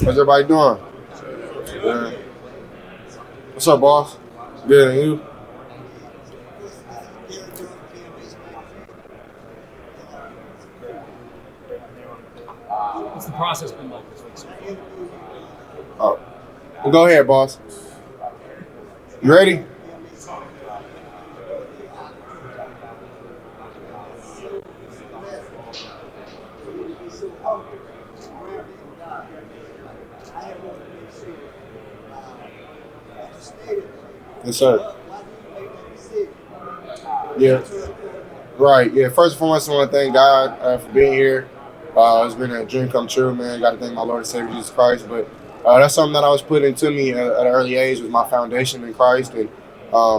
How's everybody doing? Yeah. What's up, boss? Good, and you? What's the process been like this week so far? Oh, well, go ahead, boss. You ready? Yes, sir. Yeah. Right. Yeah. First and foremost, I want to thank God for being here. It's been a dream come true, man. Got to thank my Lord and Savior Jesus Christ. But that's something that I was put into me at an early age was my foundation in Christ, and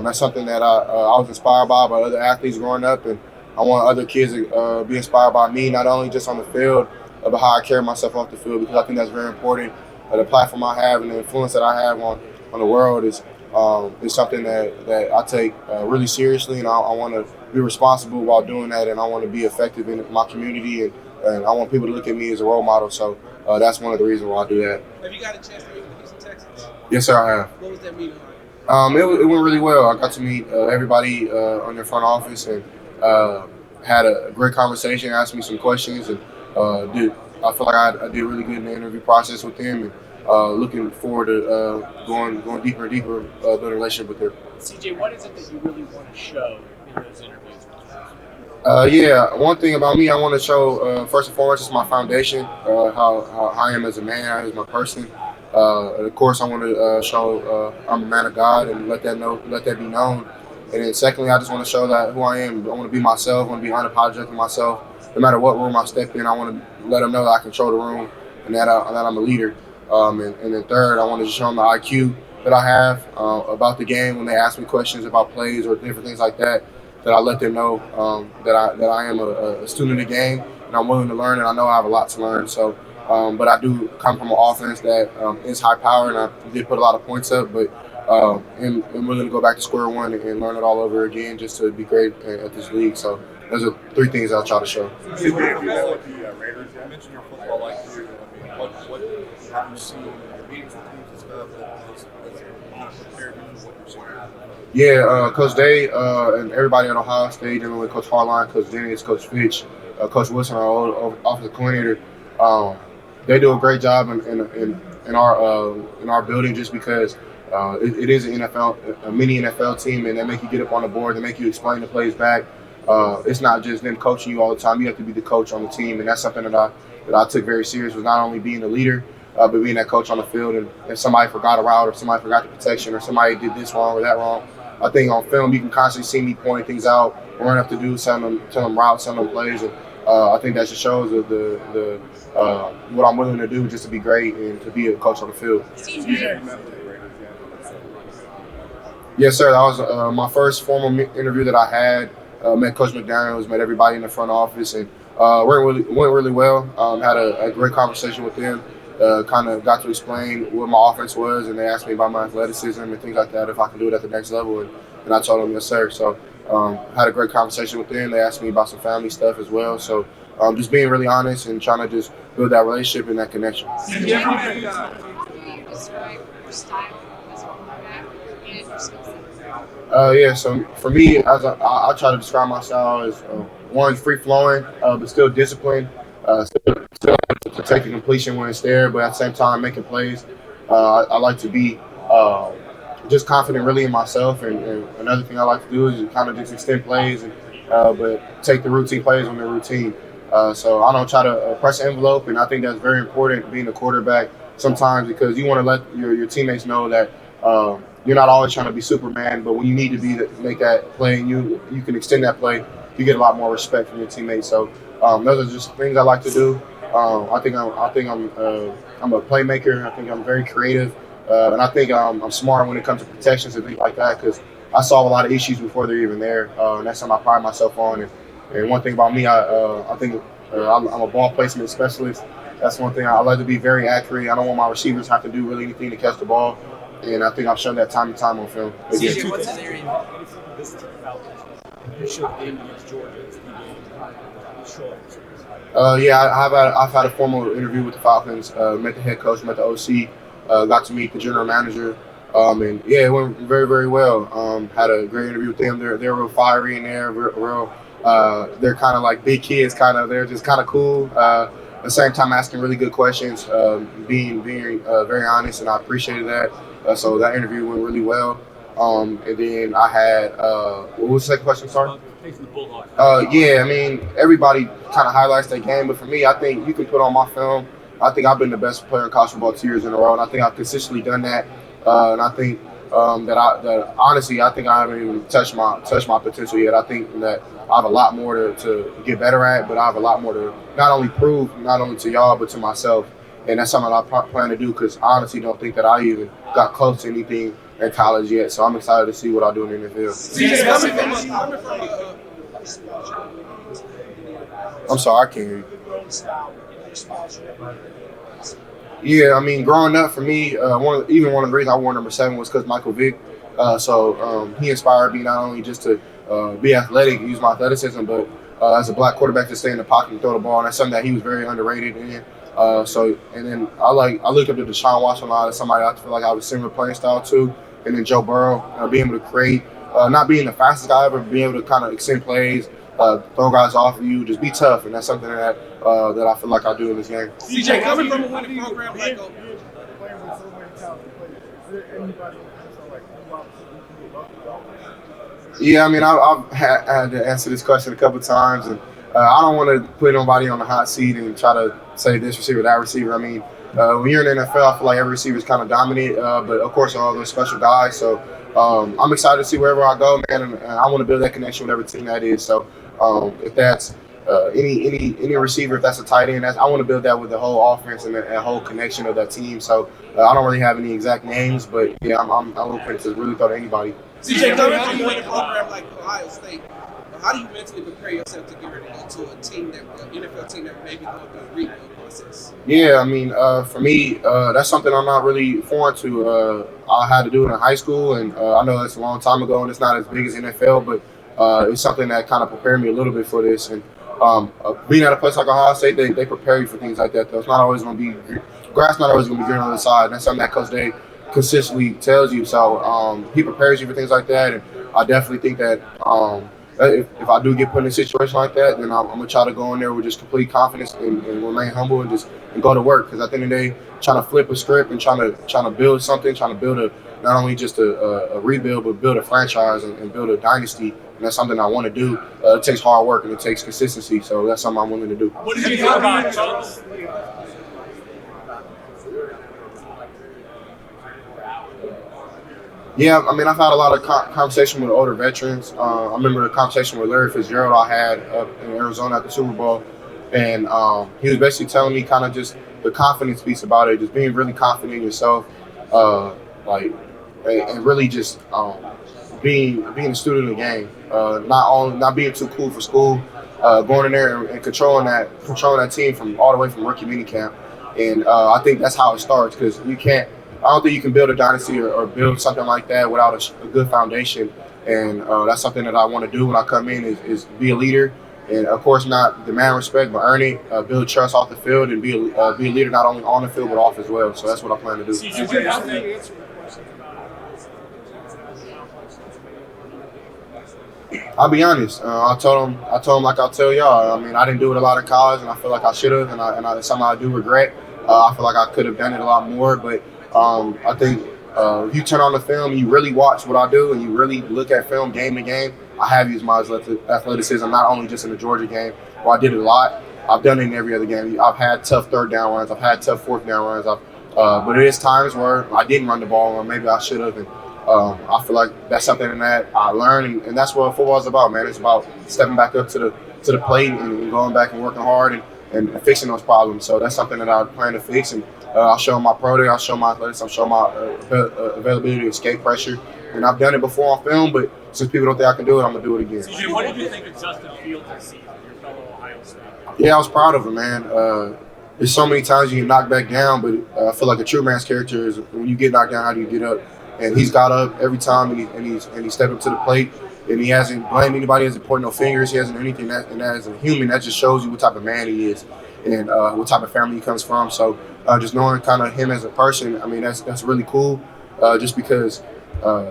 that's something that I was inspired by other athletes growing up, and I want other kids to be inspired by me, not only just on the field, but how I carry myself off the field, because I think that's very important. The platform I have and the influence that I have on the world is something that I take really seriously, and I want to be responsible while doing that, and I want to be effective in my community, and I want people to look at me as a role model. So that's one of the reasons why I do that. Have you got a chance to meet the Houston Texans? Yes, sir, I have. What was that meeting like? It went really well. I got to meet everybody on their front office and had a great conversation, asked me some questions, and I feel like I did really good in the interview process with them, and looking forward to going deeper and deeper building a relationship with them. CJ, what is it that you really want to show in those interviews? Yeah, one thing about me, I want to show first and foremost is my foundation, how I am as a man, as my person. Of course, I want to show I'm a man of God and let that be known. And then secondly, I just want to show that who I am. I want to be myself. I want to be unapologetic myself. No matter what room I step in, I want to let them know that I control the room and that I'm a leader. And then third, I want to show them the IQ that I have about the game when they ask me questions about plays or different things like that. That I let them know that I am a student of the game and I'm willing to learn, and I know I have a lot to learn. So, but I do come from an offense that is high power, and I did put a lot of points up, but I'm willing to go back to square one and learn it all over again just to be great at this league. So those are three things I'll try to show. You mentioned your football like you. I mean, what have you seen in your meetings with teams and stuff that's prepared you for what you're seeing? Yeah, Coach Day and everybody at Ohio State, dealing with Coach Harline, Coach Dennis, Coach Fitch, Coach Wilson, our old offensive coordinator. They do a great job in our building just because it is an NFL, a mini NFL team, and they make you get up on the board, they make you explain the plays back. It's not just them coaching you all the time. You have to be the coach on the team, and that's something that I took very serious, was not only being the leader, but being that coach on the field. And if somebody forgot a route or somebody forgot the protection or somebody did this wrong or that wrong, I think on film you can constantly see me pointing things out, what I have to do, tell them routes, tell them plays, and I think that just shows the what I'm willing to do just to be great and to be a coach on the field. Yes, sir. That was my first formal interview that I had. Met Coach McDaniels, met everybody in the front office, and went really well. Had a great conversation with them. Kind of got to explain what my offense was, and they asked me about my athleticism and things like that, if I can do it at the next level, and I told them yes, sir. So had a great conversation with them. They asked me about some family stuff as well. So just being really honest and trying to just build that relationship and that connection. Describe your style as a quarterback and your skill set. Yeah, so for me, I try to describe my style as one, free flowing, but still disciplined. Still to take the completion when it's there, but at the same time making plays. I like to be just confident really in myself, and another thing I like to do is kind of just extend plays, but take the routine plays on their routine. So I don't try to press the envelope, and I think that's very important being a quarterback sometimes, because you want to let your teammates know that you're not always trying to be Superman, but when you need to be to make that play and you can extend that play, you get a lot more respect from your teammates. So those are just things I like to do. I think I'm a playmaker. I think I'm very creative, and I think I'm smart when it comes to protections and things like that, because I solve a lot of issues before they're even there, and that's something I pride myself on. And one thing about me, I think I'm a ball placement specialist. That's one thing I like to be very accurate. I don't want my receivers to have to do really anything to catch the ball, and I think I've shown that time and time on film. CJ, what's an area this team felt? You showed the game against Georgia. It's the game. Sure. Yeah, I've had a formal interview with the Falcons. Met the head coach, met the OC, got to meet the general manager, and yeah, it went very very well. Had a great interview with them. They're real fiery in there, real. They're kind of like big kids, kind of. They're just kind of cool. At the same time, asking really good questions, being very honest, and I appreciated that. So that interview went really well. And then I had what was the second question? Sorry. Facing the Bulldogs. Yeah, I mean, everybody kind of highlights their game, but for me, I think you can put on my film. I think I've been the best player in college football 2 years in a row, and I think I've consistently done that. And I think that honestly, I think I haven't even touched my potential yet. I think that I have a lot more to get better at, but I have a lot more to not only prove, not only to y'all, but to myself. And that's something I plan to do because I honestly don't think that I even got close to anything in college yet. So I'm excited to see what I do in the NFL. Coming from a I'm sorry, I can't hear you. Yeah, I mean, growing up for me, one of the reasons I wore number 7 was because Michael Vick. So he inspired me not only just to be athletic, use my athleticism, but as a black quarterback to stay in the pocket and throw the ball. And that's something that he was very underrated in. And then I looked up to Deshaun Watson a lot as somebody I feel like I have a similar playing style to. And then Joe Burrow, being able to create, not being the fastest guy ever, being able to kind of extend plays, throw guys off of you, just be tough, and that's something that I feel like I do in this game. CJ, coming from a winning program like Yeah, I mean, I've had to answer this question a couple of times, and I don't want to put nobody on the hot seat and try to say this receiver, that receiver. I mean, when you're in the NFL, I feel like every receiver is kind of dominant, but of course, all those special guys. So I'm excited to see wherever I go, man, and I want to build that connection with every team that is. So if that's any receiver, if that's a tight end, I want to build that with the whole offense and the whole connection of that team. So I don't really have any exact names, but yeah, I'm open to really throw to anybody. CJ, coming from a winning program like Ohio State, how do you mentally prepare yourself to get ready to go to a team an NFL team that maybe going through a rebuild process? Yeah, I mean, for me, that's something I'm not really foreign to. I had to do it in high school, and I know that's a long time ago, and it's not as big as NFL, but it's something that kind of prepared me a little bit for this. And being at a place like Ohio State, they prepare you for things like that. Though it's not always going to be grass, not always going to be green on the side. And that's something that Coach Day consistently tells you. So he prepares you for things like that, and I definitely think that if I do get put in a situation like that, then I'm gonna try to go in there with just complete confidence and remain humble and go to work. Because at the end of the day, trying to flip a script and trying to build something, trying to build not only just a rebuild, but build a franchise and build a dynasty. And that's something I want to do. It takes hard work and it takes consistency. So that's something I'm willing to do. What did you think about Chubbs? Yeah, I mean, I've had a lot of conversation with older veterans. I remember the conversation with Larry Fitzgerald I had up in Arizona at the Super Bowl. And he was basically telling me kind of just the confidence piece about it, just being really confident in yourself, and really just being a student of the game, not being too cool for school, going in there and controlling that team from all the way from rookie minicamp. And I think that's how it starts because I don't think you can build a dynasty or build something like that without a good foundation. And that's something that I want to do when I come in is be a leader. And, of course, not demand respect, but earn it, build trust off the field, and be a leader not only on the field but off as well. So that's what I plan to do. I'll be honest. I told him like I'll tell y'all. I mean, I didn't do it a lot in college, and I feel like I should have, and it's something I do regret. I feel like I could have done it a lot more, but I think if you turn on the film, you really watch what I do, and you really look at film game to game. I have used my athleticism not only just in the Georgia game, where I did it a lot. I've done it in every other game. I've had tough third down runs. I've had tough fourth down runs. But it is times where I didn't run the ball, or maybe I should have. And I feel like that's something that I learned, and that's what football is about, man. It's about stepping back up to the plate and going back and working hard and fixing those problems. So that's something that I plan to fix, and I'll show my pro day, I'll show my athletics, I'll show my availability to escape pressure. And I've done it before on film, but since people don't think I can do it, I'm going to do it again. CJ, what did you think of Justin Fields this season, your fellow Ohio State? Yeah, I was proud of him, man. There's so many times you get knocked back down, but I feel like a true man's character is when you get knocked down, how do you get up? And he's got up every time, and he stepped up to the plate. and he hasn't blamed anybody, hasn't pointed no fingers, he hasn't anything. And as a human, that just shows you what type of man he is and what type of family he comes from. So just knowing kind of him as a person, I mean, that's really cool. Just because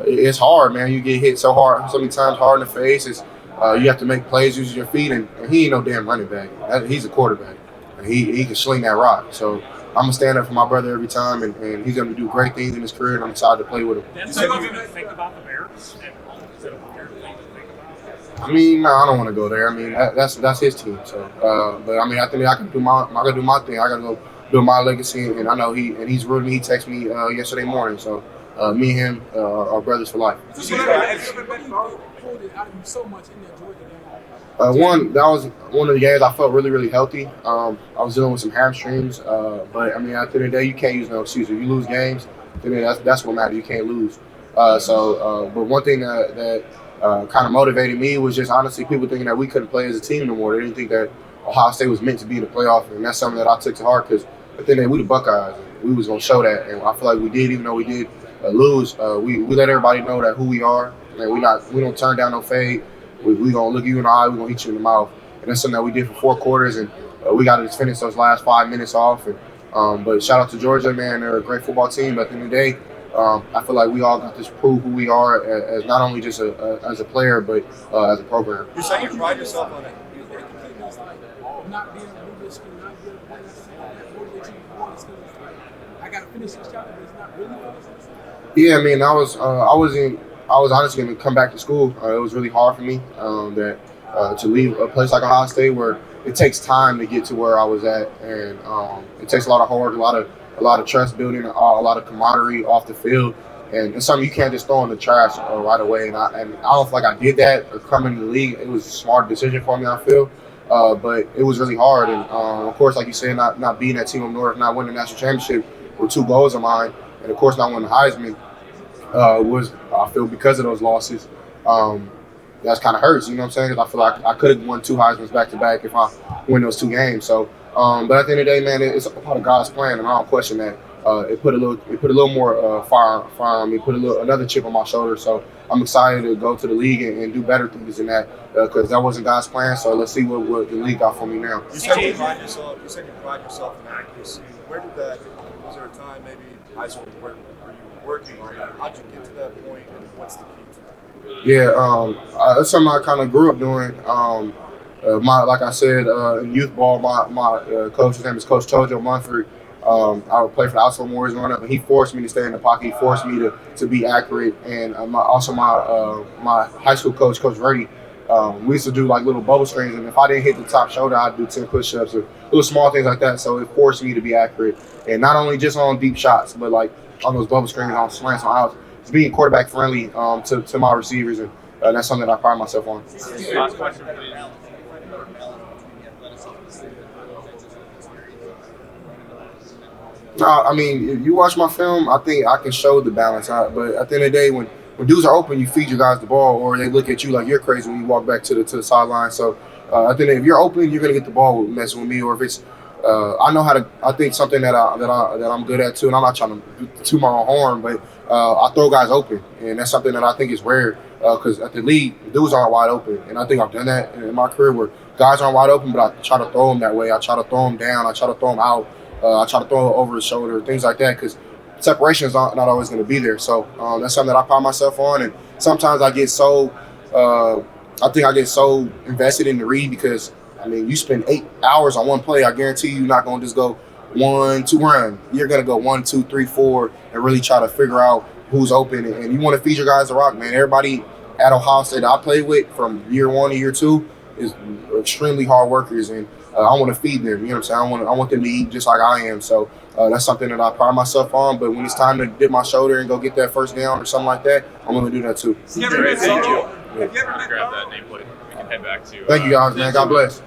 it's hard, man. You get hit so hard, so many times, hard in the face. You have to make plays using your feet, and he ain't no damn running back. He's a quarterback. And he can sling that rock. So I'm gonna stand up for my brother every time, and he's gonna do great things in his career, and I'm excited to play with him. Then so you're gonna think about the Bears at home. Is it a weird thing to think about? I mean, no, I don't want to go there. I mean, that's his team. So, but I mean, I think I can do my thing. I gotta go build my legacy, and I know he's rooting. He texted me yesterday morning. So, me and him are brothers for life. That was one of the games I felt really, really healthy. I was dealing with some hamstrings, but I mean, at the end of the day, you can't use no excuse. If you lose games, then that's what matters. You can't lose. But one thing that kind of motivated me was just honestly people thinking that we couldn't play as a team no more. They didn't think that Ohio State was meant to be in the playoff, and that's something that I took to heart because at the end of the day, we the Buckeyes. And we was gonna show that, and I feel like we did, even though we did lose. We let everybody know that who we are, and we don't turn down no fade. We gonna look you in the eye. We gonna hit you in the mouth, and that's something that we did for 4 quarters, and we got to just finish those last 5 minutes off. And but shout out to Georgia, man. They're a great football team. But at the end of the day, I feel like we all got to prove who we are as not only just as a player, but as a program. You're saying you pride yourself on it. Not being a risk and not being a that motivates you more. It's like I gotta finish this chapter, but it's not really. Yeah, I mean, I was honestly going to come back to school. It was really hard for me to leave a place like Ohio State where it takes time to get to where I was at, and it takes a lot of hard work, a lot of trust building, a lot of camaraderie off the field, and it's something you can't just throw in the trash right away. And I don't feel like I did that or coming to the league. It was a smart decision for me, I feel, but it was really hard. And of course, like you said, not being that team of North, not winning the national championship were 2 goals of mine, and of course, not winning the Heisman. Was I feel because of those losses, that's kind of hurts. You know what I'm saying? 'Cause I feel like I could have won 2 Heismans back to back if I win those 2 games. So, but at the end of the day, man, it's a part of God's plan, and I don't question that. It put a little more fire on me, put another chip on my shoulder. So I'm excited to go to the league and do better things than that because that wasn't God's plan. So let's see what the league got for me now. You said you pride yourself in accuracy. Where did that? Was there a time maybe high school where you were working on that? How'd you get to that point, and what's the key to that? Yeah, that's something I kind of grew up doing. Like I said, in youth ball, my coach, his name is Coach Tojo Munford. I would play for the Outlaw Warriors growing up, and he forced me to stay in the pocket. He forced me to be accurate. And my high school coach, Coach Verdi, we used to do like little bubble screens, and if I didn't hit the top shoulder, I'd do 10 push-ups or little small things like that. So it forced me to be accurate, and not only just on deep shots, but like on those bubble screens, on slants, on outs. It's being quarterback friendly to my receivers, and that's something that I pride myself on. Last question, please. No, I mean, if you watch my film, I think I can show the balance. But at the end of the day, when dudes are open, you feed your guys the ball, or they look at you like you're crazy when you walk back to the sideline. So I think if you're open, you're gonna get the ball messing with me, or if it's I know how to. I think something that I'm good at too, and I'm not trying to toot my own horn, but I throw guys open, and that's something that I think is rare because at the league, dudes aren't wide open, and I think I've done that in my career where guys aren't wide open, but I try to throw them that way. I try to throw them down. I try to throw them out. I try to throw it over his shoulder, things like that, because separation is not always going to be there. So that's something that I pride myself on. And sometimes I get so, invested in the read because, I mean, you spend 8 hours on one play. I guarantee you're not going to just go 1, 2 run. You're going to go 1, 2, 3, 4 and really try to figure out who's open. And you want to feed your guys the rock, man. Everybody at Ohio State that I played with from year 1 to year 2 is extremely hard workers, and I want to feed them. You know what I'm saying? I want them to eat just like I am. So that's something that I pride myself on. But when it's time to dip my shoulder and go get that first down or something like that, I'm going to do that too. Great, thank you. Grab that nameplate. We can head back to. Thank you guys, man. God bless.